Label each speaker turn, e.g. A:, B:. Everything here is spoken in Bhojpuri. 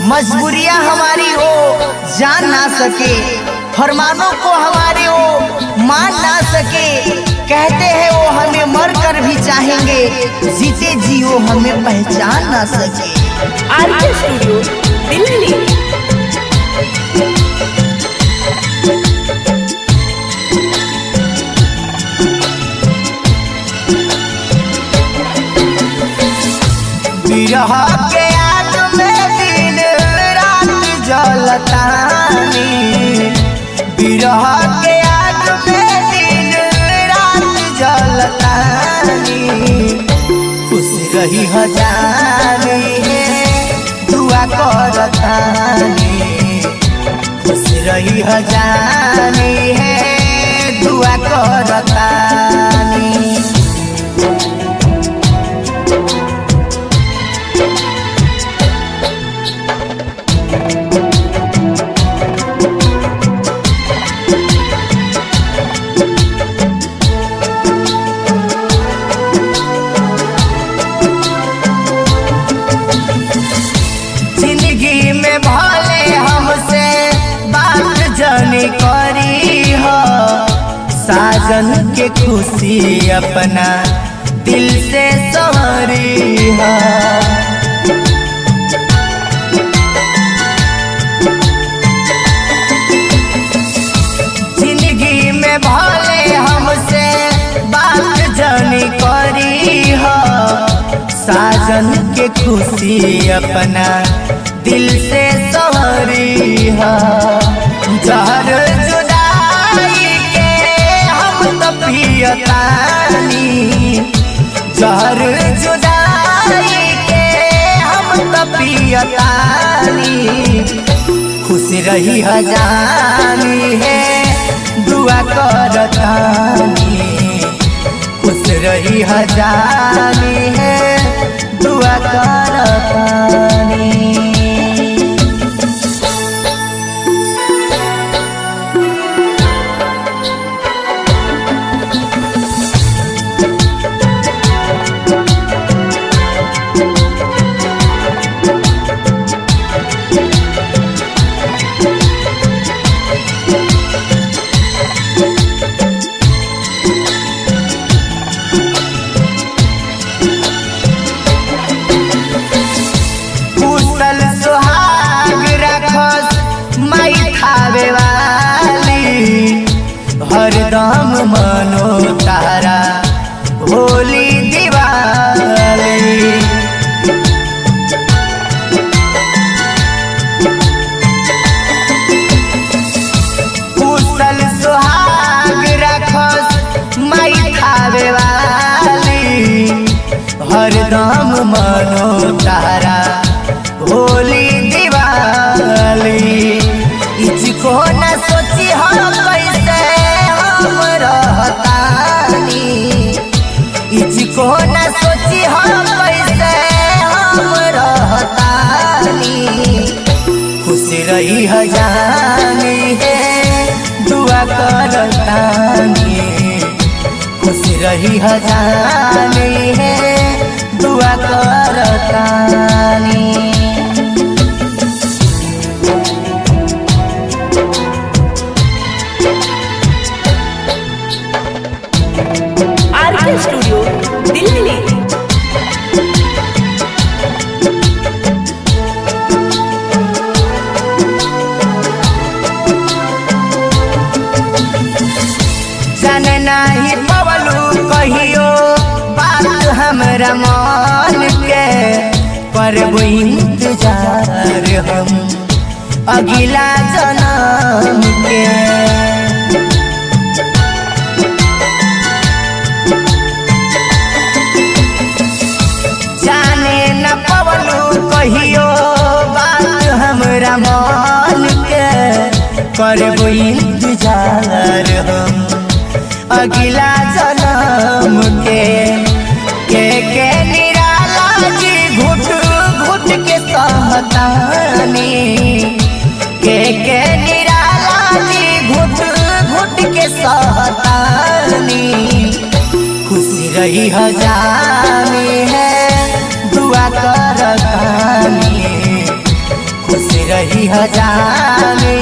A: मजबूरियां हमारी हो जान ना सके, फरमानों को हमारे वो मान ना सके। कहते हैं वो हमें मर कर भी चाहेंगे, जीते जी वो हमें पहचान ना सके।
B: RK studio Delhi.
A: बिरह के आग में दिन रात जलतानी, बिरह के आग में दिन रात जलतानी। खुश रही जानी है दुआ करतानी, खुश रही जानी है दुआ करतानी। करी हो साजन के खुशी अपना दिल से सवरी हो। जिंदगी में भले हमसे बात जानी करी हो साजन के खुशी अपना दिल से सवरी हो। जहर जुदाई के हम तो पियतानी, जहर जुदाई के हम तो पियतानी। खुश रही जानी है दुआ करतानी, खुश रही जानी है दुआ करतानी। हरदम मनो तारा होली दिवाली, कुशल सुहाग रखस माई खावे वाली। हरदम मनो तारा होली दिवाली। इसको न सोची हम कैसे रहतानी, इसको न सोची हम कैसे हम रहतानी। खुश रही जानी है दुआ करतानी, खुश रही जानी है दुआ करतानी।
B: RK studio Delhi.
A: जाने नहीं पवलू कहियो बात हमरा मन के, करबो इंतजार हम अगला जन्म के। कहियो बात हमरा मन के, करबो इंतजार हम अगला जन्म के। के निराला जी घुट घुट के सहतानी, के निराला जी घुट घुट के सहतानी। खुशी रही जानी है दुआ करतानी, रही हजाने